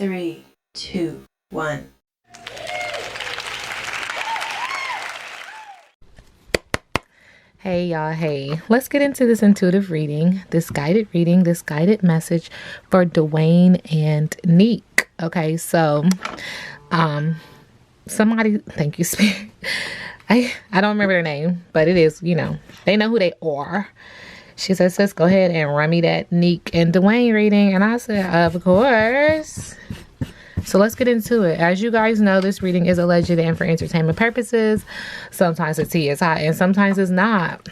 3, 2, 1. Hey y'all, hey, let's get into this intuitive reading, this guided message for Dewayne and Nique. Okay, so somebody, thank you, Spirit. I don't remember their name, but it is, they know who they are. She says, sis, go ahead and run me that Nique and Dewayne reading. And I said, of course. So let's get into it. As you guys know, this reading is alleged and for entertainment purposes. Sometimes the tea is hot and sometimes it's not.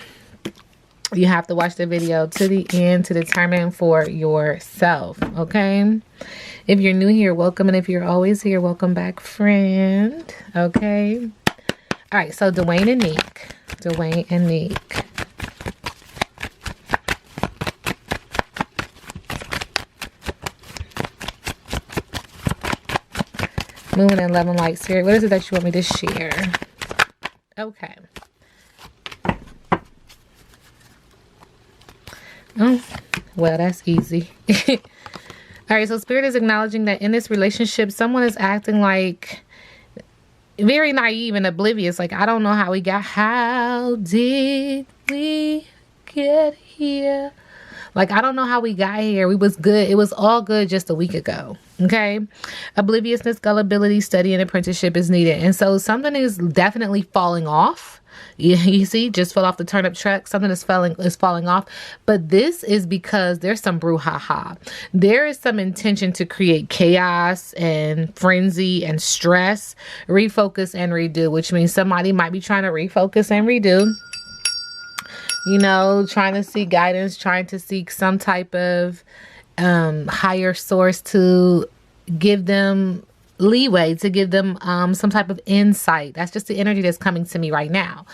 You have to watch the video to the end to determine for yourself, okay? If you're new here, welcome. And if you're always here, welcome back, friend, okay? All right, so Dewayne and Nique. Dewayne and Nique. Moving in love and light, Spirit. What is it that you want me to share? Okay. Oh, well, that's easy. All right, so Spirit is acknowledging that in this relationship, someone is acting like very naive and oblivious. Like, I don't know how did we get here? Like, I don't know how we got here. We was good. It was all good just a week ago. Okay. Obliviousness, gullibility, study, and apprenticeship is needed. And so something is definitely falling off. You see, just fell off the turnip truck. Something is falling off. But this is because there's some brouhaha. There is some intention to create chaos and frenzy and stress, refocus and redo, which means somebody might be trying to refocus and redo. Trying to seek guidance, trying to seek some type of higher source to give them leeway, to give them some type of insight. That's just the energy that's coming to me right now.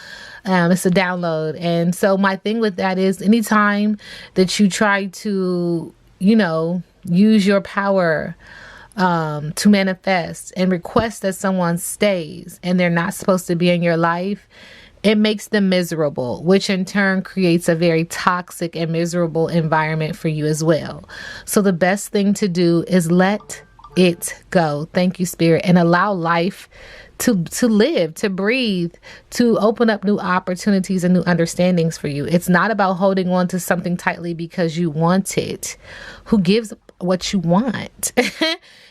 It's a download. And so my thing with that is anytime that you try to, use your power to manifest and request that someone stays and they're not supposed to be in your life, it makes them miserable, which in turn creates a very toxic and miserable environment for you as well. So the best thing to do is let it go. Thank you, Spirit, and allow life to live, to breathe, to open up new opportunities and new understandings for you. It's not about holding on to something tightly because you want it. Who gives what you want?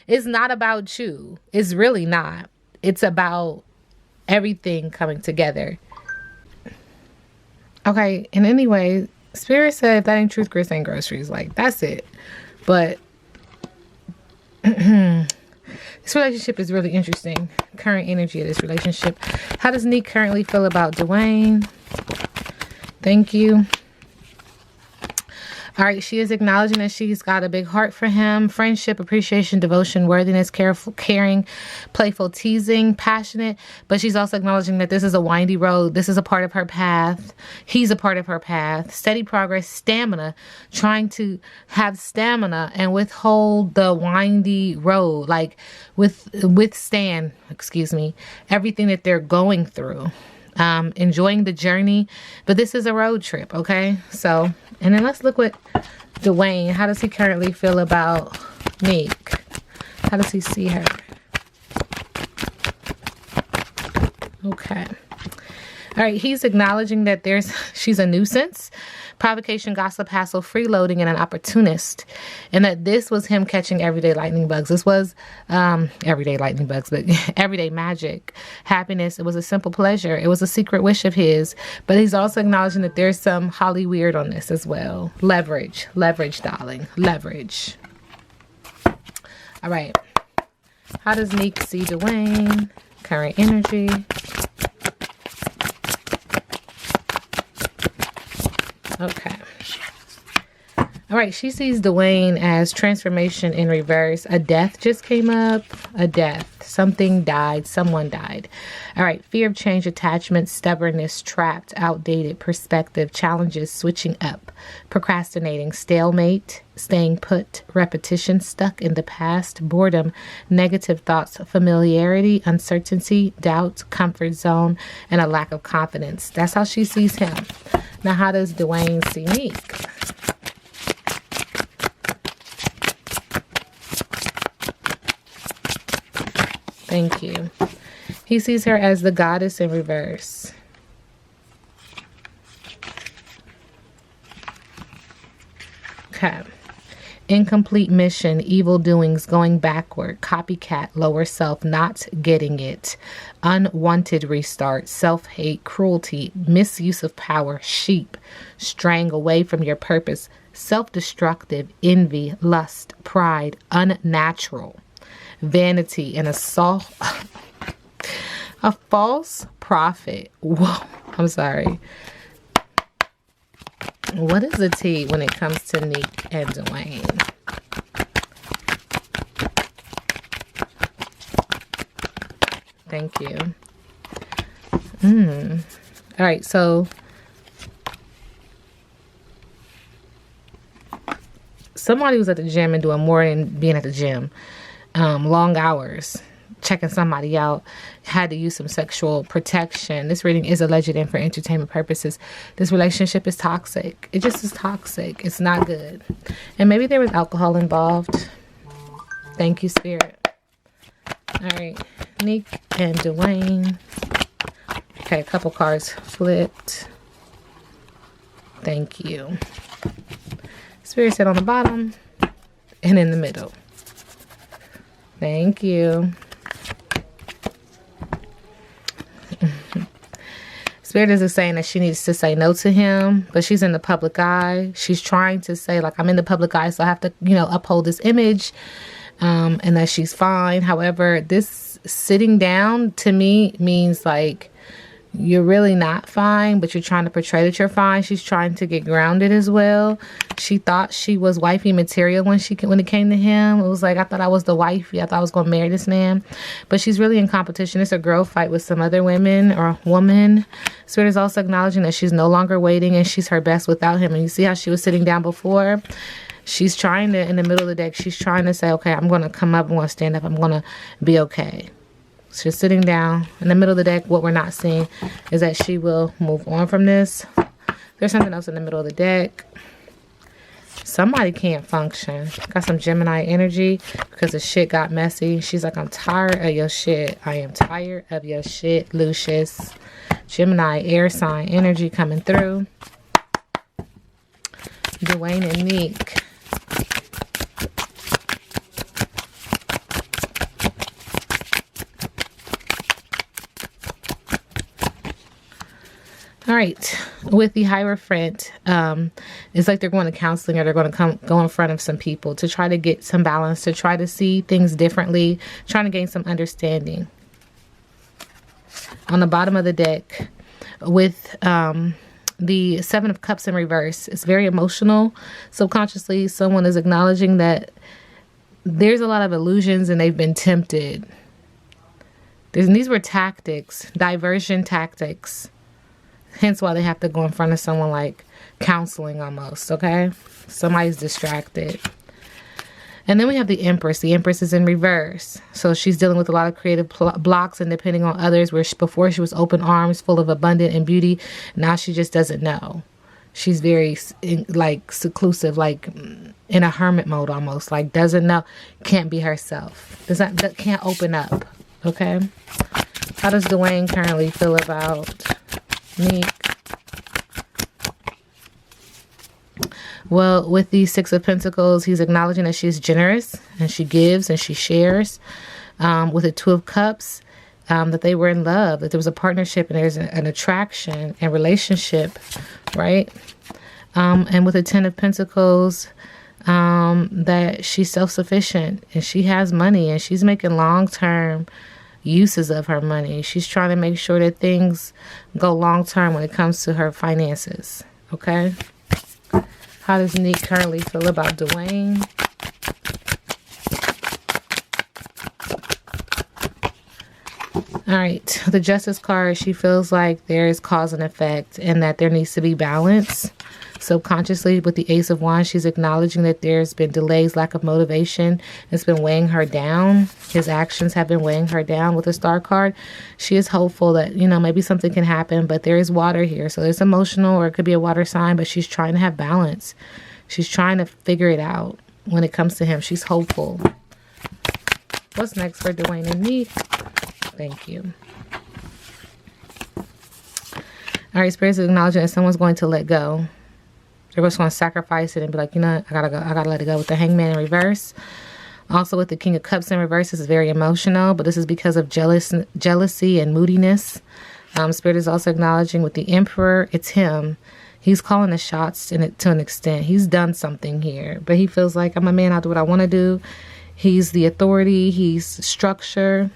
It's not about you. It's really not. It's about everything coming together. Okay, and anyway, Spirit said if that ain't truth, Chris ain't groceries. Like, that's it. But this relationship is really interesting. Current energy of this relationship. How does Nique currently feel about Dewayne? Thank you. All right, she is acknowledging that she's got a big heart for him. Friendship, appreciation, devotion, worthiness, careful, caring, playful, teasing, passionate. But she's also acknowledging that this is a windy road. This is a part of her path. He's a part of her path. Steady progress, stamina, trying to have stamina and withhold the windy road. Like withstand, everything that they're going through. Enjoying the journey, but this is a road trip, okay? So, and then let's look what Dewayne, how does he currently feel about Nique? How does he see her? Okay. All right, he's acknowledging that she's a nuisance, provocation, gossip, hassle, freeloading, and an opportunist. And that this was him catching everyday lightning bugs. This was everyday lightning bugs, but everyday magic, happiness. It was a simple pleasure. It was a secret wish of his. But he's also acknowledging that there's some Holly weird on this as well. Leverage, darling, leverage. All right. How does Nique see Dewayne? Current energy. Okay. All right. She sees Dewayne as transformation in reverse. A death just came up. A death. Something died. Someone died. All right. Fear of change, attachment, stubbornness, trapped, outdated, perspective, challenges, switching up, procrastinating, stalemate, staying put, repetition, stuck in the past, boredom, negative thoughts, familiarity, uncertainty, doubt, comfort zone, and a lack of confidence. That's how she sees him. Now, how does Dewayne see Nique? Thank you. He sees her as the goddess in reverse. Okay. Incomplete mission, evil doings, going backward, copycat, lower self, not getting it, unwanted restart, self-hate, cruelty, misuse of power, sheep, straying away from your purpose, self-destructive, envy, lust, pride, unnatural, vanity, and assault, a false prophet. Whoa, I'm sorry. What is the tea when it comes to Nique and Dewayne? Thank you. All right, so somebody was at the gym and doing more than being at the gym. Long hours, checking somebody out, had to use some sexual protection. This reading is alleged and for entertainment purposes. This relationship is toxic. It just is toxic. It's not good. And maybe there was alcohol involved. Thank you, Spirit. All right, Nique and Dewayne. Okay, a couple cards flipped. Thank you. Spirit said on the bottom and in the middle. Thank you. Spirit is saying that she needs to say no to him, but she's in the public eye. She's trying to say, like, I'm in the public eye, so I have to, uphold this image, and that she's fine. However, this sitting down to me means like you're really not fine, but you're trying to portray that you're fine. She's trying to get grounded as well. She thought she was wifey material when it came to him. It was like, I thought I was the wifey. I thought I was going to marry this man. But she's really in competition. It's a girl fight with some other women or a woman. Spirit is also acknowledging that she's no longer waiting and she's her best without him. And you see how she was sitting down before? She's trying to, in the middle of the deck, she's trying to say, okay, I'm going to come up. I'm going to stand up. I'm going to be okay. She's sitting down in the middle of the deck. What we're not seeing is that she will move on from this. There's something else in the middle of the deck. Somebody can't function. Got some Gemini energy because the shit got messy. She's like, I'm tired of your shit. I am tired of your shit, Lucius. Gemini, air sign energy coming through. Dewayne and Nique. All right, with the Hierophant, it's like they're going to counseling or they're going to go in front of some people to try to get some balance, to try to see things differently, trying to gain some understanding. On the bottom of the deck, with the Seven of Cups in reverse, it's very emotional. Subconsciously, someone is acknowledging that there's a lot of illusions and they've been tempted. These were tactics, diversion tactics. Hence why they have to go in front of someone like counseling almost, okay? Somebody's distracted. And then we have the Empress. The Empress is in reverse. So she's dealing with a lot of creative blocks and depending on others, where before she was open arms, full of abundance and beauty. Now she just doesn't know. She's very seclusive, like in a hermit mode almost. Like doesn't know, can't be herself. Can't open up, okay? How does Dewayne currently feel about Nique? Well, with the Six of Pentacles, he's acknowledging that she's generous and she gives and she shares. With the Two of Cups, that they were in love, that there was a partnership and there's an attraction and relationship, right? And with the Ten of Pentacles, that she's self-sufficient and she has money and she's making long-term uses of her money. She's trying to make sure that things go long-term when it comes to her finances, okay? How does Nique currently feel about Dewayne? All right, the Justice card, she feels like there is cause and effect and that there needs to be balance. Subconsciously, with the Ace of Wands, she's acknowledging that there's been delays, lack of motivation. It's been weighing her down. His actions have been weighing her down. With the Star card, she is hopeful that, maybe something can happen, but there is water here. So there's emotional, or it could be a water sign, but she's trying to have balance. She's trying to figure it out when it comes to him. She's hopeful. What's next for Dewayne and Nique? Thank you. All right, Spirit is acknowledging that someone's going to let go. They're just going to sacrifice it and be like, you know, I gotta go. I gotta let it go. With the Hangman in reverse. Also with the King of Cups in reverse, this is very emotional, but this is because of jealousy and moodiness. Spirit is also acknowledging with the Emperor, it's him. He's calling the shots to an extent. He's done something here, but he feels like, I'm a man, I'll do what I want to do. He's the authority. He's structure.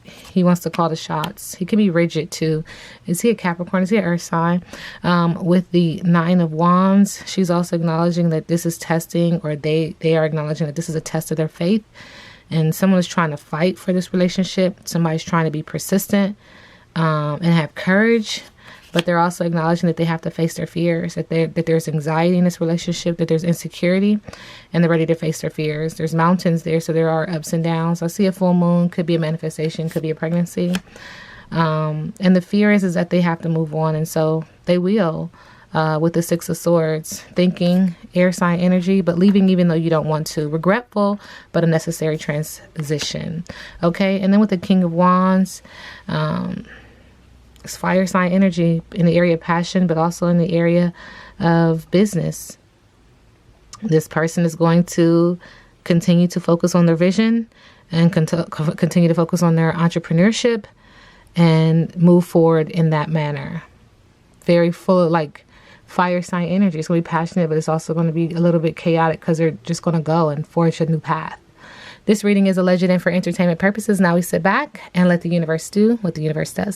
He wants to call the shots. He can be rigid too. Is he a Capricorn? Is he an Earth sign? With the Nine of Wands, she's also acknowledging that this is testing, or they are acknowledging that this is a test of their faith. And someone is trying to fight for this relationship. Somebody's trying to be persistent and have courage. But they're also acknowledging that they have to face their fears, that there's anxiety in this relationship, that there's insecurity, and they're ready to face their fears. There's mountains there, so there are ups and downs. I see a full moon, could be a manifestation, could be a pregnancy. And the fear is that they have to move on, and so they will, with the Six of Swords, thinking air sign energy, but leaving even though you don't want to. Regretful, but a necessary transition. Okay, and then with the King of Wands, it's fire sign energy in the area of passion, but also in the area of business. This person is going to continue to focus on their vision and continue to focus on their entrepreneurship and move forward in that manner. Very full of like fire sign energy. It's going to be passionate, but it's also going to be a little bit chaotic because they're just going to go and forge a new path. This reading is alleged and for entertainment purposes. Now we sit back and let the universe do what the universe does.